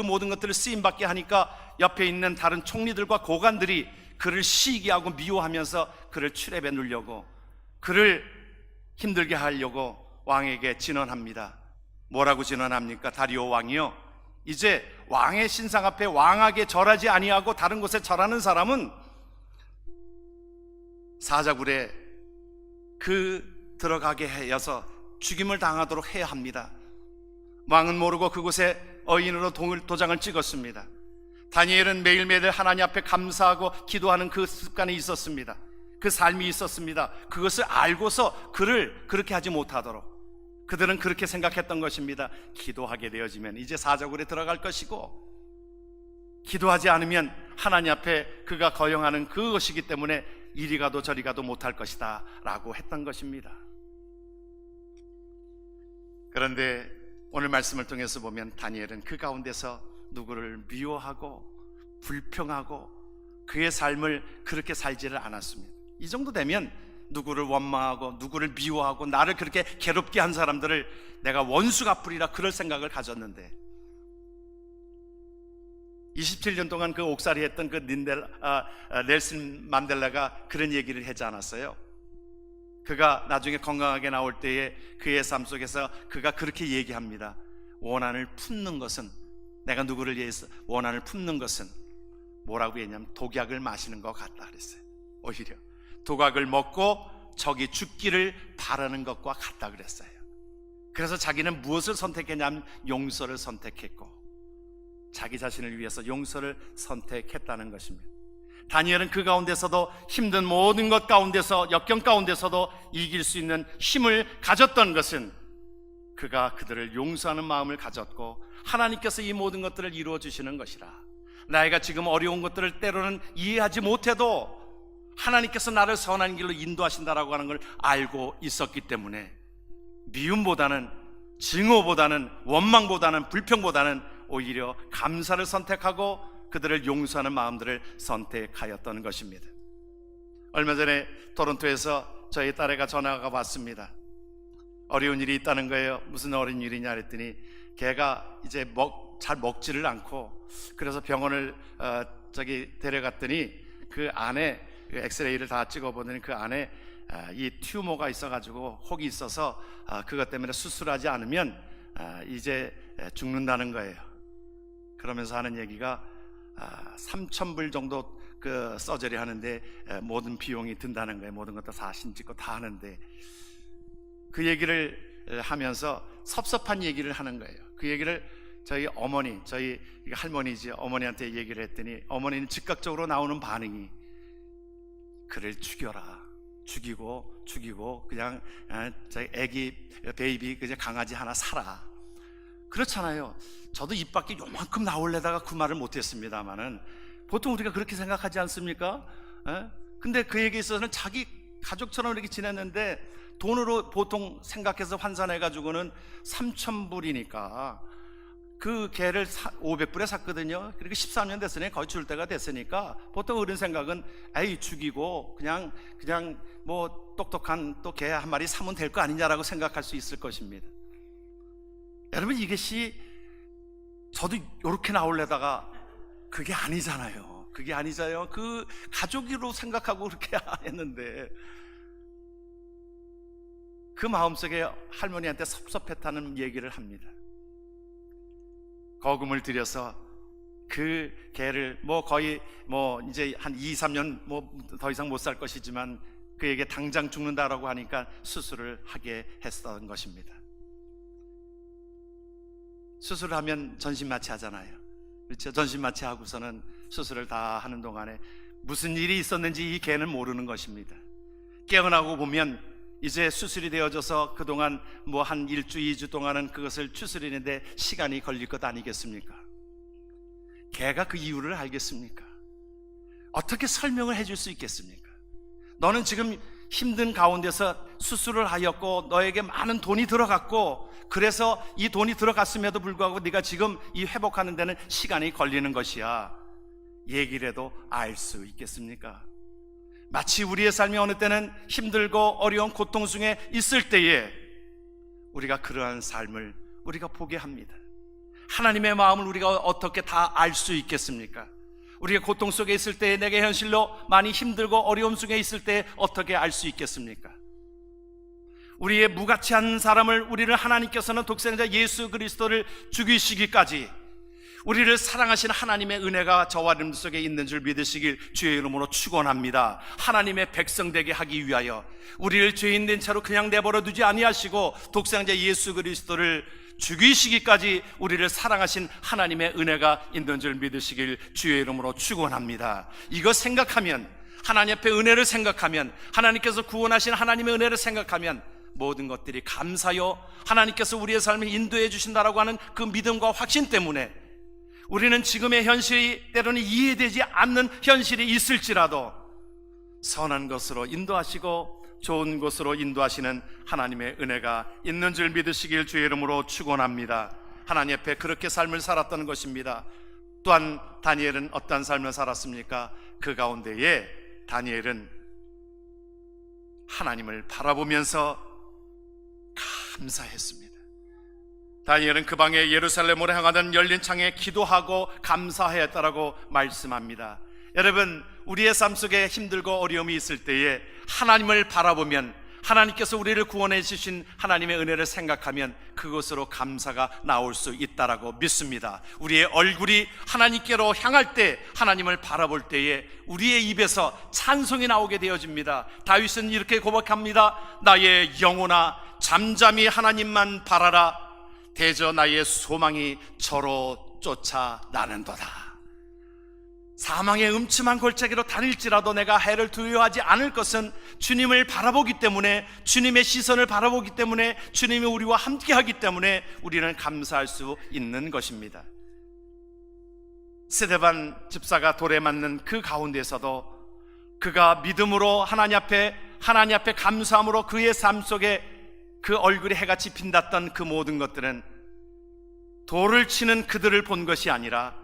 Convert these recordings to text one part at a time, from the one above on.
모든 것들을 쓰임받게 하니까 옆에 있는 다른 총리들과 고관들이 그를 시기하고 미워하면서 그를 트랩에 누르려고, 그를 힘들게 하려고 왕에게 진언합니다. 뭐라고 진언합니까? 다리오 왕이요, 이제 왕의 신상 앞에 왕에게 절하지 아니하고 다른 곳에 절하는 사람은 사자굴에 들어가게 하여서 죽임을 당하도록 해야 합니다. 왕은 모르고 그곳에 어인으로 도장을 찍었습니다. 다니엘은 매일매일 하나님 앞에 감사하고 기도하는 그 습관이 있었습니다. 그 삶이 있었습니다. 그것을 알고서 그를 그렇게 하지 못하도록 그들은 그렇게 생각했던 것입니다. 기도하게 되어지면 이제 사자굴에 들어갈 것이고, 기도하지 않으면 하나님 앞에 그가 거영하는 그것이기 때문에 이리 가도 저리 가도 못할 것이다 라고 했던 것입니다. 그런데 오늘 말씀을 통해서 보면 다니엘은 그 가운데서 누구를 미워하고 불평하고 그의 삶을 그렇게 살지를 않았습니다. 이 정도 되면 누구를 원망하고 누구를 미워하고 나를 그렇게 괴롭게 한 사람들을 내가 원수 갚으리라, 그럴 생각을 가졌는데 27년 동안 그 옥살이 했던 그 넬슨 만델라가 그런 얘기를 하지 않았어요? 그가 나중에 건강하게 나올 때에 그의 삶 속에서 그가 그렇게 얘기합니다. 원한을 품는 것은, 내가 누구를 위해서 원한을 품는 것은 뭐라고 했냐면 독약을 마시는 것 같다 그랬어요. 오히려 독약을 먹고 적이 죽기를 바라는 것과 같다 그랬어요. 그래서 자기는 무엇을 선택했냐면 용서를 선택했고, 자기 자신을 위해서 용서를 선택했다는 것입니다. 다니엘은 그 가운데서도 힘든 모든 것 가운데서, 역경 가운데서도 이길 수 있는 힘을 가졌던 것은 그가 그들을 용서하는 마음을 가졌고, 하나님께서 이 모든 것들을 이루어 주시는 것이라, 나이가 지금 어려운 것들을 때로는 이해하지 못해도 하나님께서 나를 선한 길로 인도하신다라고 하는 걸 알고 있었기 때문에 미움보다는, 증오보다는, 원망보다는, 불평보다는 오히려 감사를 선택하고 그들을 용서하는 마음들을 선택하였던 것입니다. 얼마 전에 토론토에서 저희 딸애가 전화가 왔습니다. 어려운 일이 있다는 거예요. 무슨 어려운 일이냐 그랬더니 걔가 이제 잘 먹지를 않고, 그래서 병원을 데려갔더니 그 안에 엑스레이를 다 찍어보더니 그 안에 이 튜머가 있어가지고, 혹이 있어서 그것 때문에 수술하지 않으면 이제 죽는다는 거예요. 그러면서 하는 얘기가 3,000불 정도 그 서저리 하는데 모든 비용이 든다는 거예요. 모든 것도 사진 찍고 다 하는데, 그 얘기를 하면서 섭섭한 얘기를 하는 거예요. 그 얘기를 저희 어머니, 저희 할머니지, 어머니한테 얘기를 했더니 어머니는 즉각적으로 나오는 반응이, 그를 죽여라, 죽이고 그냥 저희 애기 베이비 그냥 강아지 하나 사라. 그렇잖아요. 저도 입 밖에 요만큼 나올래다가 그 말을 못했습니다만은 보통 우리가 그렇게 생각하지 않습니까? 근데 그에게 있어서는 자기 가족처럼 이렇게 지냈는데 돈으로 보통 생각해서 환산해가지고는 3,000불이니까 그 개를 500불에 샀거든요. 그리고 13년 됐으니 거의 줄 때가 됐으니까 보통 어른 생각은 에이 죽이고 그냥 뭐 똑똑한 또 개 한 마리 사면 될 거 아니냐라고 생각할 수 있을 것입니다. 여러분, 이것이 저도 이렇게 나올래다가 그게 아니잖아요. 그게 아니잖아요. 그 가족으로 생각하고 그렇게 했는데 그 마음속에 할머니한테 섭섭했다는 얘기를 합니다. 거금을 들여서 그 개를 거의 이제 한 2, 3년 더 이상 못 살 것이지만 그에게 당장 죽는다라고 하니까 수술을 하게 했던 것입니다. 수술을 하면 전신마취 하잖아요. 그렇죠? 전신마취 하고서는 수술을 다 하는 동안에 무슨 일이 있었는지 이 개는 모르는 것입니다. 깨어나고 보면 이제 수술이 되어져서 그동안 한 1주, 2주 동안은 그것을 추스리는데 시간이 걸릴 것 아니겠습니까? 개가 그 이유를 알겠습니까? 어떻게 설명을 해줄 수 있겠습니까? 너는 지금 힘든 가운데서 수술을 하였고 너에게 많은 돈이 들어갔고, 그래서 이 돈이 들어갔음에도 불구하고 네가 지금 이 회복하는 데는 시간이 걸리는 것이야. 얘기를 해도 알 수 있겠습니까? 마치 우리의 삶이 어느 때는 힘들고 어려운 고통 중에 있을 때에 우리가 그러한 삶을 우리가 보게 합니다. 하나님의 마음을 우리가 어떻게 다 알 수 있겠습니까? 우리가 고통 속에 있을 때, 내게 현실로 많이 힘들고 어려움 속에 있을 때 어떻게 알 수 있겠습니까? 우리의 무가치한 사람을, 우리를 하나님께서는 독생자 예수 그리스도를 죽이시기까지 우리를 사랑하신 하나님의 은혜가 저와 여러분 속에 있는 줄 믿으시길 주의 이름으로 축원합니다. 하나님의 백성 되게 하기 위하여 우리를 죄인 된 채로 그냥 내버려 두지 아니하시고 독생자 예수 그리스도를 죽이시기까지 우리를 사랑하신 하나님의 은혜가 있는 줄 믿으시길 주의 이름으로 축원합니다. 이거 생각하면, 하나님 앞에 은혜를 생각하면, 하나님께서 구원하신 하나님의 은혜를 생각하면 모든 것들이 감사요, 하나님께서 우리의 삶을 인도해 주신다라고 하는 그 믿음과 확신 때문에 우리는 지금의 현실이 때로는 이해되지 않는 현실이 있을지라도 선한 것으로 인도하시고 좋은 곳으로 인도하시는 하나님의 은혜가 있는 줄 믿으시길 주의 이름으로 축원합니다. 하나님 앞에 그렇게 삶을 살았던 것입니다. 또한 다니엘은 어떤 삶을 살았습니까? 그 가운데에 다니엘은 하나님을 바라보면서 감사했습니다. 다니엘은 그 방에 예루살렘으로 향하던 열린 창에 기도하고 감사하였다라고 말씀합니다. 여러분, 우리의 삶 속에 힘들고 어려움이 있을 때에 하나님을 바라보면, 하나님께서 우리를 구원해 주신 하나님의 은혜를 생각하면 그것으로 감사가 나올 수 있다라고 믿습니다. 우리의 얼굴이 하나님께로 향할 때, 하나님을 바라볼 때에 우리의 입에서 찬송이 나오게 되어집니다. 다윗은 이렇게 고백합니다. 나의 영혼아 잠잠히 하나님만 바라라. 대저 나의 소망이 저로 쫓아 나는도다. 사망의 음침한 골짜기로 다닐지라도 내가 해를 두려워하지 않을 것은 주님을 바라보기 때문에, 주님의 시선을 바라보기 때문에, 주님이 우리와 함께하기 때문에 우리는 감사할 수 있는 것입니다. 스데반 집사가 돌에 맞는 그 가운데서도 그가 믿음으로 하나님 앞에 감사함으로 그의 삶 속에 그 얼굴에 해같이 빈났던 그 모든 것들은 돌을 치는 그들을 본 것이 아니라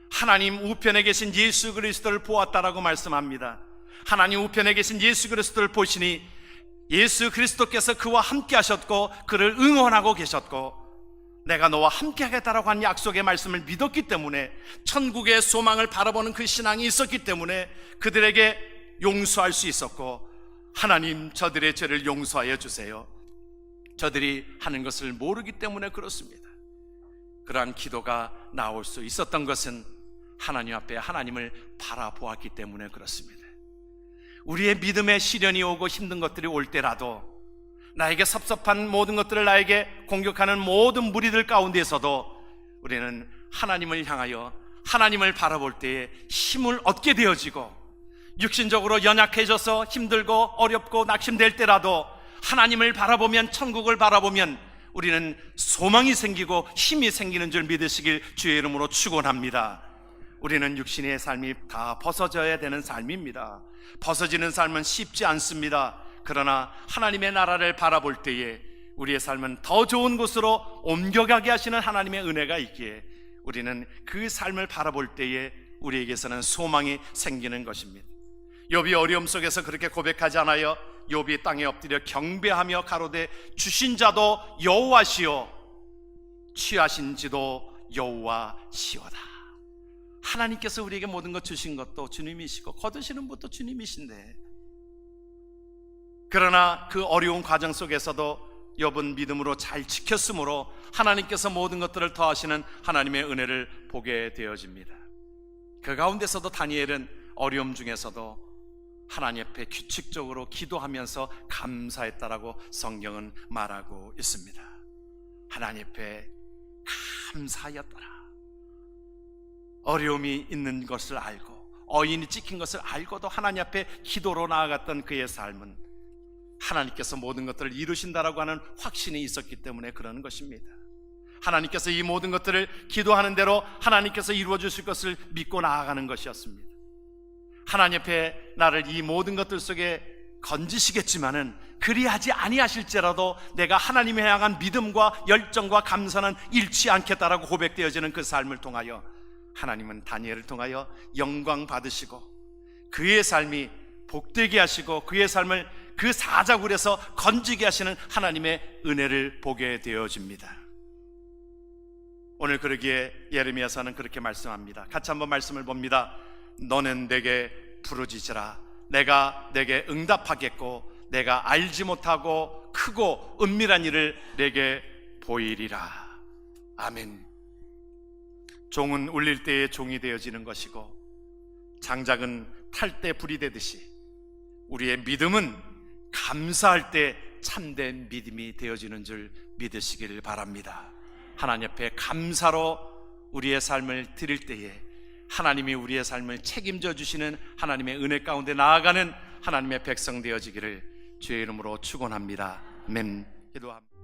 하나님 우편에 계신 예수 그리스도를 보았다라고 말씀합니다. 하나님 우편에 계신 예수 그리스도를 보시니 예수 그리스도께서 그와 함께 하셨고 그를 응원하고 계셨고 내가 너와 함께 하겠다라고 한 약속의 말씀을 믿었기 때문에, 천국의 소망을 바라보는 그 신앙이 있었기 때문에 그들에게 용서할 수 있었고, 하나님 저들의 죄를 용서하여 주세요, 저들이 하는 것을 모르기 때문에 그렇습니다. 그러한 기도가 나올 수 있었던 것은 하나님 앞에 하나님을 바라보았기 때문에 그렇습니다. 우리의 믿음의 시련이 오고 힘든 것들이 올 때라도, 나에게 섭섭한 모든 것들을 나에게 공격하는 모든 무리들 가운데서도 우리는 하나님을 향하여 하나님을 바라볼 때에 힘을 얻게 되어지고, 육신적으로 연약해져서 힘들고 어렵고 낙심될 때라도 하나님을 바라보면, 천국을 바라보면 우리는 소망이 생기고 힘이 생기는 줄 믿으시길 주의 이름으로 축원합니다. 우리는 육신의 삶이 다 벗어져야 되는 삶입니다. 벗어지는 삶은 쉽지 않습니다. 그러나 하나님의 나라를 바라볼 때에 우리의 삶은 더 좋은 곳으로 옮겨가게 하시는 하나님의 은혜가 있기에 우리는 그 삶을 바라볼 때에 우리에게서는 소망이 생기는 것입니다. 욥이 어려움 속에서 그렇게 고백하지 않아요? 욥이 땅에 엎드려 경배하며 가로되 주신 자도 여호와시오 취하신 지도 여호와시오다. 하나님께서 우리에게 모든 것 주신 것도 주님이시고 거두시는 분도 주님이신데, 그러나 그 어려운 과정 속에서도 욥은 믿음으로 잘 지켰으므로 하나님께서 모든 것들을 더하시는 하나님의 은혜를 보게 되어집니다. 그 가운데서도 다니엘은 어려움 중에서도 하나님 앞에 규칙적으로 기도하면서 감사했다라고 성경은 말하고 있습니다. 하나님 앞에 감사하였더라. 어려움이 있는 것을 알고 어인이 찍힌 것을 알고도 하나님 앞에 기도로 나아갔던 그의 삶은 하나님께서 모든 것들을 이루신다라고 하는 확신이 있었기 때문에 그러는 것입니다. 하나님께서 이 모든 것들을 기도하는 대로 하나님께서 이루어 주실 것을 믿고 나아가는 것이었습니다. 하나님 앞에 나를 이 모든 것들 속에 건지시겠지만은 그리하지 아니하실지라도 내가 하나님에 향한 믿음과 열정과 감사는 잃지 않겠다라고 고백되어지는 그 삶을 통하여 하나님은 다니엘을 통하여 영광 받으시고 그의 삶이 복되게 하시고 그의 삶을 그 사자굴에서 건지게 하시는 하나님의 은혜를 보게 되어집니다. 오늘 그러기에 예레미야서는 그렇게 말씀합니다. 같이 한번 말씀을 봅니다. 너는 내게 부르짖으라. 내가 내게 응답하겠고 내가 알지 못하고 크고 은밀한 일을 내게 보이리라. 아멘. 종은 울릴 때에 종이 되어지는 것이고 장작은 탈 때 불이 되듯이 우리의 믿음은 감사할 때 참된 믿음이 되어지는 줄 믿으시기를 바랍니다. 하나님 앞에 감사로 우리의 삶을 드릴 때에 하나님이 우리의 삶을 책임져 주시는 하나님의 은혜 가운데 나아가는 하나님의 백성 되어지기를 주의 이름으로 축원합니다. 아멘. 기도합니다.